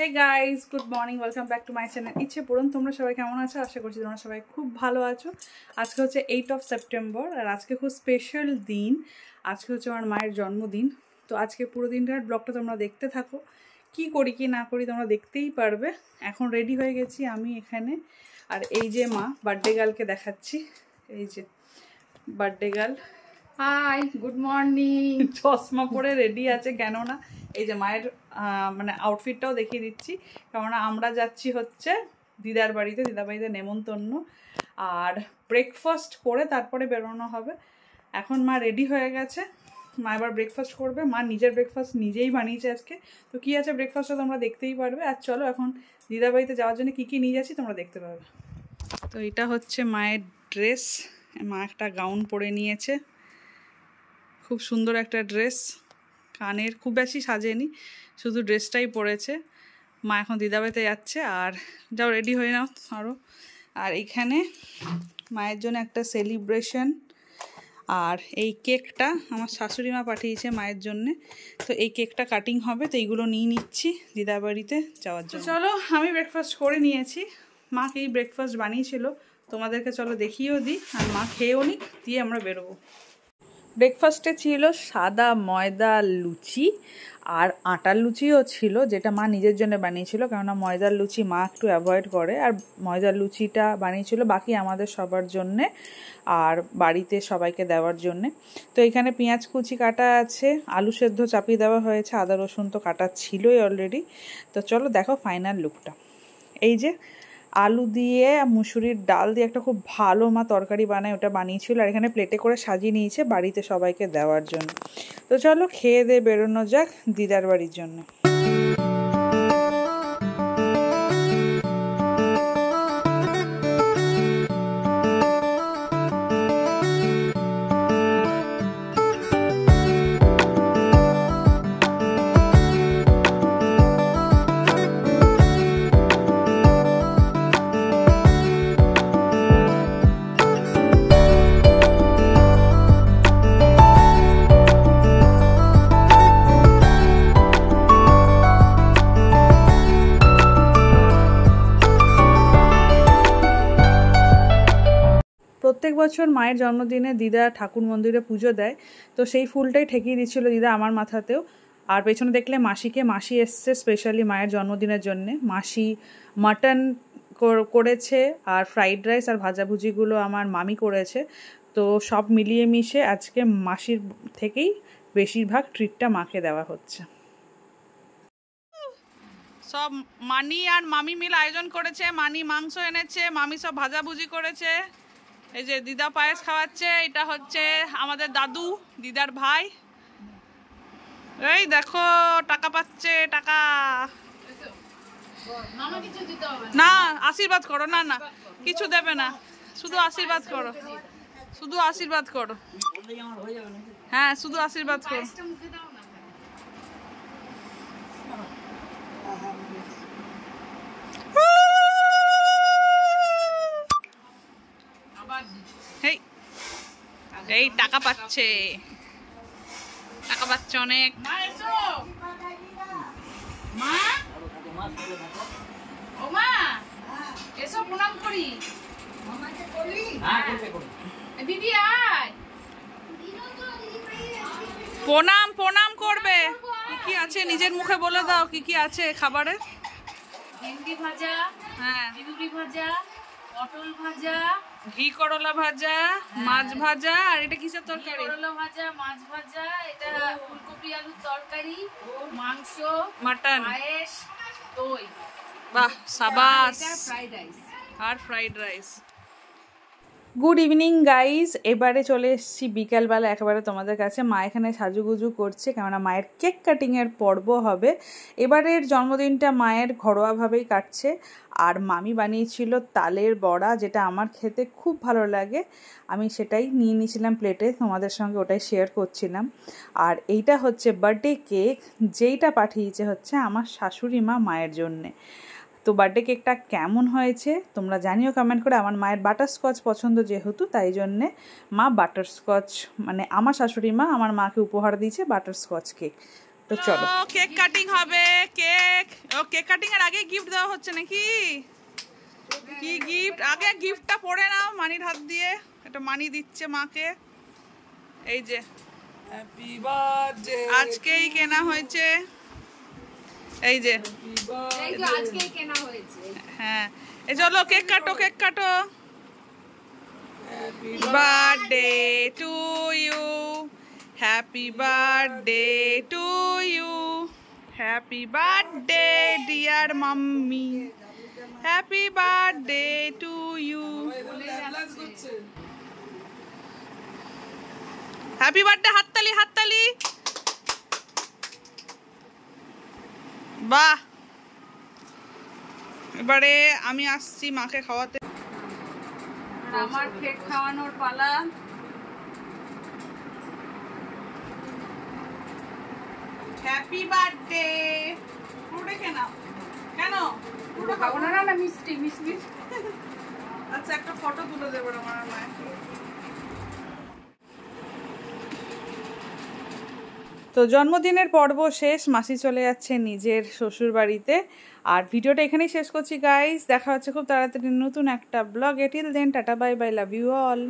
Hey guys, good morning, welcome back to my channel ইচ্ছে পূরণ। তোমরা সবাই কেমন আছো? আশা করছি তোমরা সবাই খুব ভালো আছো। আজকে হচ্ছে 8 সেপ্টেম্বর আর আজকে খুব স্পেশাল দিন। আজকে হচ্ছে আমার মায়ের জন্মদিন। তো আজকে পুরো দিনটার ব্লগটা তোমরা দেখতে থাকো, কি করি কি না করি তোমরা দেখতেই পারবে। এখন রেডি হয়ে গেছি আমি এখানে, আর এই যে মা বার্থডে গার্লকে দেখাচ্ছি। এই যে birthday girl, hi, good morning. চশমা পরে রেডি আছে, কেননা এই যে মায়ের মানে আউটফিটটাও দেখিয়ে দিচ্ছি, কেননা আমরা যাচ্ছি হচ্ছে দিদার বাড়িতে, দিদার বাড়িতে নেমন্তন্ন, আর ব্রেকফাস্ট করে তারপরে বেরোনো হবে। এখন মা রেডি হয়ে গেছে, মা এবার ব্রেকফাস্ট করবে। মা নিজের ব্রেকফাস্ট নিজেই বানিয়েছে আজকে। তো কী আছে ব্রেকফাস্টটা তোমরা দেখতেই পারবে। আর চলো এখন দিদার বাড়িতে যাওয়ার জন্য কী কী নিয়ে যাচ্ছি তোমরা দেখতে পাবে। তো এটা হচ্ছে মায়ের ড্রেস, মা একটা গাউন পরে নিয়েছে, খুব সুন্দর একটা ড্রেস, কানের খুব বেশি সাজেনি, শুধু ড্রেসটাই পরেছে। মা এখন দিদাবাড়িতে যাচ্ছে, আর যাও রেডি হয়ে নাও আরও। আর এইখানে মায়ের জন্য একটা সেলিব্রেশন, আর এই কেকটা আমার শাশুড়ি মা পাঠিয়েছে মায়ের জন্যে। তো এই কেকটা কাটিং হবে, তো এইগুলো নিয়ে নিচ্ছি দিদাবাড়িতে যাওয়ার জন্য। চলো আমি ব্রেকফাস্ট করে নিয়েছি, মাকে এই ব্রেকফাস্ট বানিয়েছিল, তোমাদেরকে চলো দেখিয়েও দিই, আর মা খেয়েও নিই, দিয়ে আমরা বেরোবো। ব্রেকফাস্টে ছিল সাদা ময়দা লুচি, আর আটার লুচিও ছিল, যেটা মা নিজের জন্য বানিয়েছিল, কেননা ময়দার লুচি মা একটু অ্যাভয়েড করে, আর ময়দার লুচিটা বানিয়েছিল বাকি আমাদের সবার জন্যে আর বাড়িতে সবাইকে দেওয়ার জন্যে। তো এখানে পেঁয়াজ কুচি কাটা আছে, আলু সেদ্ধ চাপিয়ে দেওয়া হয়েছে, আদা রসুন তো কাটা ছিলই অলরেডি। তো চলো দেখো ফাইনাল লুকটা। এই যে আলু দিয়ে মুসুরির ডাল দিয়ে একটা খুব ভালো মা তরকারি বানায়, ওটা বানিয়েছিল, আর এখানে প্লেটে করে সাজিয়ে নিয়েছে বাড়িতে সবাইকে দেওয়ার জন্য। তো চলো খেয়ে দিয়ে বেরোনো যাক দিদার বাড়ির জন্য। প্রত্যেক বছর মায়ের জন্মদিনে দিদা ঠাকুর মন্দিরে পুজো দেয়, তো সেই ফুলটাই ঠেকিয়ে দিচ্ছিল দিদা আমার মাথাতেও। আর পেছনে দেখলে মাসি এসছে স্পেশালি মায়ের জন্মদিনের জন্যে। মাসি মাটন করেছে, আর ফ্রাইড রাইস আর ভাজাভুজিগুলো আমার মামি করেছে। তো সব মিলিয়ে মিশে আজকে মাসির থেকেই বেশিরভাগ ট্রিটটা মাকে দেওয়া হচ্ছে। সব মানি আর মামি মিলে আয়োজন করেছে, মানি মাংস এনেছে, মামি সব ভাজাভুজি করেছে। এই যে দিদা পায়েস খাওয়াচ্ছে, এটা হচ্ছে আমাদের দাদু দিদার ভাই। এই দেখো টাকা পাচ্ছে, টাকা না, আশীর্বাদ করো। না না কিছু দেবে না, শুধু আশীর্বাদ করো, শুধু আশীর্বাদ করো। হ্যাঁ শুধু আশীর্বাদ করো। এই টাকা পাচ্ছে, টাকা পাচ্ছে অনেক। প্রণাম প্রণাম করবে। কি কি আছে নিজের মুখে বলে দাও, কি কি আছে খাবারে? ভেন্ডি ভাজা, হ্যাঁ চিংড়ি ভাজা, পটল ভাজা, ঘি করলা ভাজা, মাছ ভাজা, আর এটা কিসের তরকারি? করলা ভাজা, মাছ ভাজা, এটা ফুলকপি আলুর তরকারি, মাংস, মাটন, পায়েস, দই। বাহ সাবাস। ফ্রাইড রাইস আর fried rice. Good evening guys, এবারে চলে এসেছি বিকালবেলা একেবারে তোমাদের কাছে। মা এখানে সাজুগুজু করছে, কেননা মায়ের কেক কাটিংয়ের পর্ব হবে। এবারের জন্মদিনটা মায়ের ঘরোয়াভাবেই কাটছে, আর মামি বানিয়েছিল তালের বড়া, যেটা আমার খেতে খুব ভালো লাগে। আমি সেটাই নিয়ে নিয়েছিলাম প্লেটে, তোমাদের সঙ্গে ওটাই শেয়ার করছিলাম। আর এইটা হচ্ছে বার্থডে কেক, যেইটা পাঠিয়েছে হচ্ছে আমার শাশুড়ি মা মায়ের জন্যে। তো বার্থডে কেকটা কেমন হয়েছে তোমরা জানিও কমেন্ট করে। আমার মায়ের বাটারস্কচ পছন্দ যেহেতু, তাই জন্যে মা বাটারস্কচ, মানে আমার শাশুড়ি মা আমার মাকে উপহার দিয়েছে বাটারস্কচ কেক। তো চলো কেক কাটিং হবে। কেক কাটিং এর আগে গিফট দেওয়া হচ্ছে নাকি? কি গিফট? আগে গিফটটা পড়ে নাও মানির হাত দিয়ে। এটা মানি দিচ্ছে মাকে। এই যে হ্যাপি বার্থডে, আজকেই কেনা হয়েছে। এই যে আজকেই কেনা হয়েছে। হ্যাঁ, এই চলো কেক কাটো, কেক কাটো। Happy birthday to you, happy birthday to you, happy birthday dear mummy, happy birthday to you, happy birthday. হাততালি হাততালি। বাহ, এবারে আমি আসছি মাকে খাওয়াতে। আমার কেক খাওয়ানোর পালা। Happy birthday. পুরোটা কেন কেন পুরো খাবো না? না মিষ্টি মিষ্টি। আচ্ছা একটা ফটো তুলে দেবো আমার মায়ের। তো জন্মদিনের পর্ব শেষ, মাসি চলে যাচ্ছে নিজের শ্বশুর বাড়িতে। আর ভিডিওটা এখানেই শেষ করছি গাইস। দেখা হচ্ছে খুব তাড়াতাড়ি নতুন একটা ব্লগে। Till then tata bye bye, love you all.